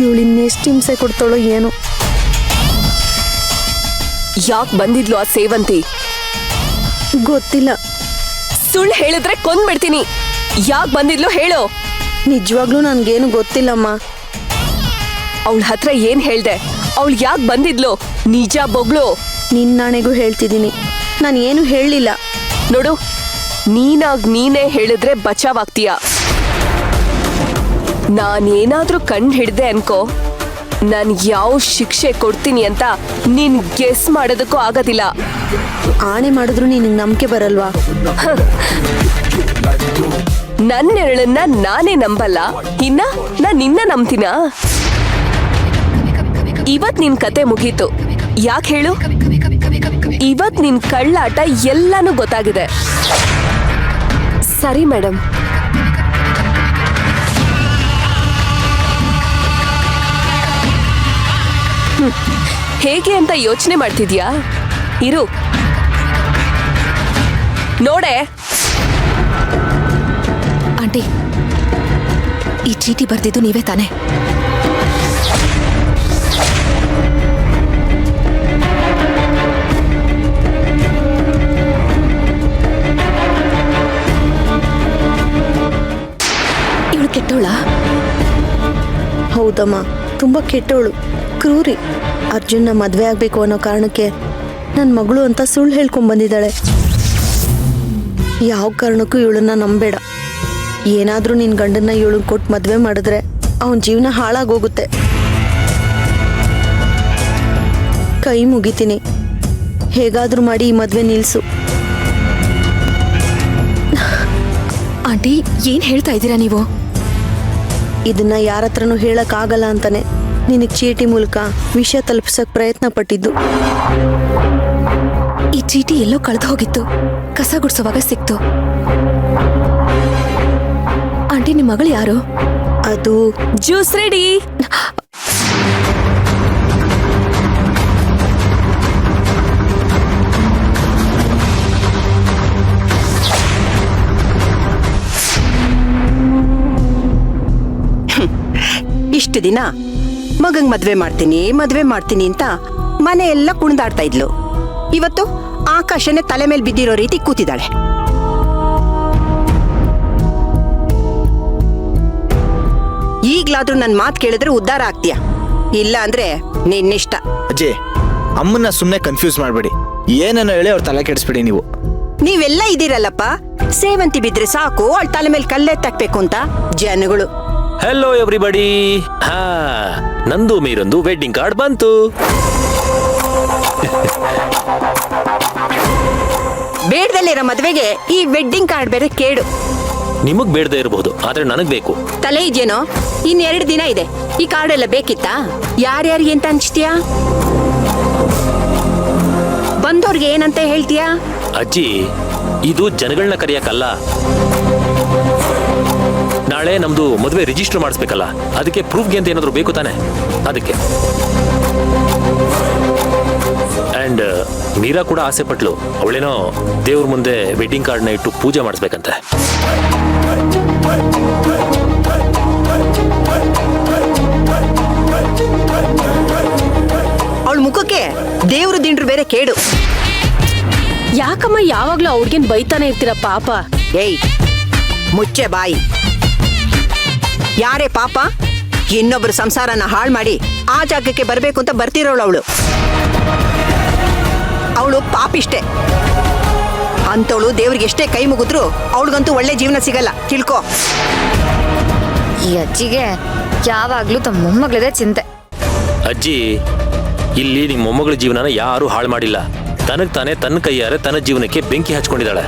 ಇವಳು ಇನ್ನೆಷ್ಟು ಹಿಂಸೆ ಕೊಡ್ತಾಳೋ ಏನು. ಯಾಕೆ ಬಂದಿದ್ಲು ಆ ಸೇವಂತಿ? ಗೊತ್ತಿಲ್ಲ. ಸುಳ್ಳು ಹೇಳಿದ್ರೆ ಕೊಂದ್ಬಿಡ್ತೀನಿ. ಯಾಕೆ ಬಂದಿದ್ಲು ಹೇಳು. ನಿಜವಾಗ್ಲೂ ನನ್ಗೇನು ಗೊತ್ತಿಲ್ಲಮ್ಮ. ಅವಳ ಹತ್ರ ಏನ್ ಹೇಳ್ದೆ? ಅವಳು ಯಾಕೆ ಬಂದಿದ್ಲು? ನಿಜ ಬೊಗ್ಳು. ನಿನ್ನಾಣೆಗೂ ಹೇಳ್ತಿದ್ದೀನಿ, ನಾನು ಏನು ಹೇಳಲಿಲ್ಲ. ನೋಡು, ನೀನೇ ಹೇಳಿದ್ರೆ ಬಚಾವಾಗ್ತೀಯ. ನಾನೇನಾದ್ರೂ ಕಂಡು ಹಿಡ್ದೆ ಅನ್ಕೋ, ನಾನು ಯಾವ ಶಿಕ್ಷೆ ಕೊಡ್ತೀನಿ ಅಂತ ನೀನ್ ಗೆಸ್ ಮಾಡೋದಕ್ಕೂ ಆಗೋದಿಲ್ಲ. ಆಣೆ ಮಾಡಿದ್ರು ನಿನಗೆ ನಂಬಿಕೆ ಬರಲ್ವಾ? ನನ್ನ ನೆರಳನ್ನ ನಾನೇ ನಂಬಲ್ಲ, ಇನ್ನ ನಾನ್ ನಿನ್ನ ನಂಬ್ತೀನಾ? ಇವತ್ ನಿನ್ ಕತೆ ಮುಗೀತು. ಯಾಕೆ ಹೇಳು? ಇವತ್ ನಿನ್ ಕಳ್ಳಾಟ ಎಲ್ಲಾನು ಗೊತ್ತಾಗಿದೆ. ಸರಿ ಮೇಡಮ್. ಹೇಗೆ ಅಂತ ಯೋಚನೆ ಮಾಡ್ತಿದ್ಯಾ? ಇರು ನೋಡೆ. ಆಂಟಿ, ಈ ಚೀಟಿ ಬರ್ದಿದ್ದು ನೀವೇ ತಾನೆ? ಇವಳು ಕೆಟ್ಟವಳ? ಹೌದಮ್ಮ, ತುಂಬ ಕೆಟ್ಟವಳು, ಕ್ರೂರಿ. ಅರ್ಜುನ್ನ ಮದುವೆ ಆಗಬೇಕು ಅನ್ನೋ ಕಾರಣಕ್ಕೆ ನನ್ನ ಮಗಳು ಅಂತ ಸುಳ್ಳು ಹೇಳ್ಕೊಂಡ್ ಬಂದಿದ್ದಾಳೆ. ಯಾವ ಕಾರಣಕ್ಕೂ ಇವಳನ್ನ ನಂಬೇಡ. ಏನಾದರೂ ನಿನ್ನ ಗಂಡನ್ನ ಇವಳನ್ನ ಕೊಟ್ಟು ಮದುವೆ ಮಾಡಿದ್ರೆ ಅವನ ಜೀವನ ಹಾಳಾಗೋಗುತ್ತೆ. ಕೈ ಮುಗಿತೀನಿ, ಹೇಗಾದರೂ ಮಾಡಿ ಈ ಮದುವೆ ನಿಲ್ಲಿಸು. ಆಂಟಿ, ಏನ್ ಹೇಳ್ತಾ ಇದ್ದೀರಾ ನೀವು? ಇದನ್ನ ಯಾರ ಹತ್ರನೂ ಹೇಳಕ್ಕಾಗಲ್ಲ ಅಂತಾನೆ ನಿನಗೆ ಚೀಟಿ ಮೂಲಕ ವಿಷಯ ತಲುಪಿಸಕ್ ಪ್ರಯತ್ನ ಪಟ್ಟಿದ್ದು. ಈ ಚೀಟಿ ಎಲ್ಲೋ ಕಳೆದು ಹೋಗಿತ್ತು, ಕಸ ಗುಡಿಸುವಾಗ ಸಿಕ್ತು. ಆಂಟಿ, ನಿಮ್ಮ ಮಗಳು ಯಾರು? ಅದು ಜ್ಯೂಸ್ ರೆಡಿ. ಇಷ್ಟು ದಿನ ಮಗಂಗ್ ಮದ್ವೆ ಮಾಡ್ತೀನಿ ಅಂತ ಮನೆ ಎಲ್ಲ ಕುಣಿದಾಡ್ತಾ ಇದ್ಲು. ಇವತ್ತು ಆಕಾಶನೇ ತಲೆ ಮೇಲೆ ಬಿದ್ದಿರೋ ರೀತಿ ಕೂತಿದ್ದಾಳೆ. ಈಗ್ಲಾದ್ರೂ ನನ್ ಮಾತು ಕೇಳಿದ್ರೆ ಉದ್ಧಾರ ಆಗ್ತೀಯ, ಇಲ್ಲ ಅಂದ್ರೆ ನಿನ್ನಿಷ್ಟ. ಅಜ್ಜಿ, ಅಮ್ಮನ್ನ ಸುಮ್ಮನೆ ಕನ್ಫ್ಯೂಸ್ ಮಾಡ್ಬೇಡಿ. ಏನನ್ನ ಹೇಳಿ ಅವ್ರ ತಲೆ ಕೆಡಿಸ್ಬಿಡಿ ನೀವು. ನೀವೆಲ್ಲ ಇದೀರಲ್ಲಪ್ಪ, ಸೇವಂತಿ ಬಿದ್ರೆ ಸಾಕು ಅವಳ ತಲೆ ಮೇಲೆ ಕಲ್ಲೆತ್ತಾಕ್ಬೇಕು ಅಂತ ಜನಗಳು. Hello everybody. ಹಾ, ನಂದು ಮೀರೊಂದು ವೆಡ್ಡಿಂಗ್ ಕಾರ್ಡ್ ಬಂತು. ಬೇಡದಲ್ಲಿರೋ ಮದ್ವೆಗೆ ಈ ವೆಡ್ಡಿಂಗ್ ಕಾರ್ಡ್ ಬೇರೆ ಕೇಡು. ನಿಮಗ್ ಬೇಡದೇ ಇರಬಹುದು, ಆದ್ರೆ ನನಗ್ ಬೇಕು. ತಲೆ ಇದೆಯೇನೋ? ಇನ್2 ದಿನ ಇದೆ. ಈ ಕಾರ್ಡ್ ಎಲ್ಲ ಬೇಕಿತ್ತಾ? ಯಾರ್ಯಾರಿಗೆ ಅಂತ ಹಂಚ್ತೀಯಾ? ಬಂದವ್ರಿಗೆ ಏನಂತ ಹೇಳ್ತೀಯಾ? ಅಜ್ಜಿ, ಇದು ಜನಗಳನ್ನ ಕರೆಯಕ್ಕಲ್ಲ. ನಾಳೆ ನಮ್ದು ಮದುವೆ ರಿಜಿಸ್ಟರ್ ಮಾಡಿಸ್ಬೇಕಲ್ಲ, ಅದಕ್ಕೆ ಪ್ರೂಫ್ಗೆ ಅಂತ ಏನಾದ್ರು ಬೇಕು ತಾನೆ, ಅದಕ್ಕೆ. ಅಂಡ್ ಮೀರಾ ಕೂಡ ಆಸೆ ಪಟ್ಲು, ಅವಳೇನೋ ದೇವ್ರ ಮುಂದೆ ವೆಡ್ಡಿಂಗ್ ಕಾರ್ಡ್ನ ಇಟ್ಟು ಪೂಜೆ ಮಾಡಿಸ್ಬೇಕಂತೆ. ಅವಳ ಮುಖಕ್ಕೆ ದೇವ್ರ ದಿಂಡ್ರು ಬೇರೆ ಕೇಡು. ಯಾಕಮ್ಮ ಯಾವಾಗ್ಲೂ ಅವ್ರಿಗೇನ್ ಬೈತಾನೆ ಇರ್ತೀರ ಪಾಪ? ಏಯ್, ಮುಚ್ಚೆ ಬಾಯಿ. ಯಾರೇ ಪಾಪ? ಇನ್ನೊಬ್ರು ಸಂಸಾರನ ಹಾಳು ಮಾಡಿ ಆ ಜಾಗಕ್ಕೆ ಬರ್ಬೇಕು ಅಂತ ಬರ್ತಿರೋಳು ಅವಳು. ಅವಳು ಪಾಪಿಷ್ಟೆ. ಅಂತವಳು ದೇವ್ರಿಗೆ ಎಷ್ಟೇ ಕೈ ಮುಗಿದ್ರು ಅವಳಿಗಂತೂ ಒಳ್ಳೆ ಜೀವನ ಸಿಗಲ್ಲ, ತಿಳ್ಕೊ. ಈ ಅಜ್ಜಿಗೆ ಯಾವಾಗ್ಲೂ ತಮ್ಮ ಮೊಮ್ಮಗಳದೇ ಚಿಂತೆ. ಅಜ್ಜಿ, ಇಲ್ಲಿ ನಿಮ್ಮ ಮೊಮ್ಮಗಳ ಜೀವನನ ಯಾರು ಹಾಳು ಮಾಡಿಲ್ಲ. ತನಗ್ ತಾನೇ ತನ್ನ ಕೈಯಾರೆ ತನ್ನ ಜೀವನಕ್ಕೆ ಬೆಂಕಿ ಹಚ್ಕೊಂಡಿದ್ದಾಳೆ.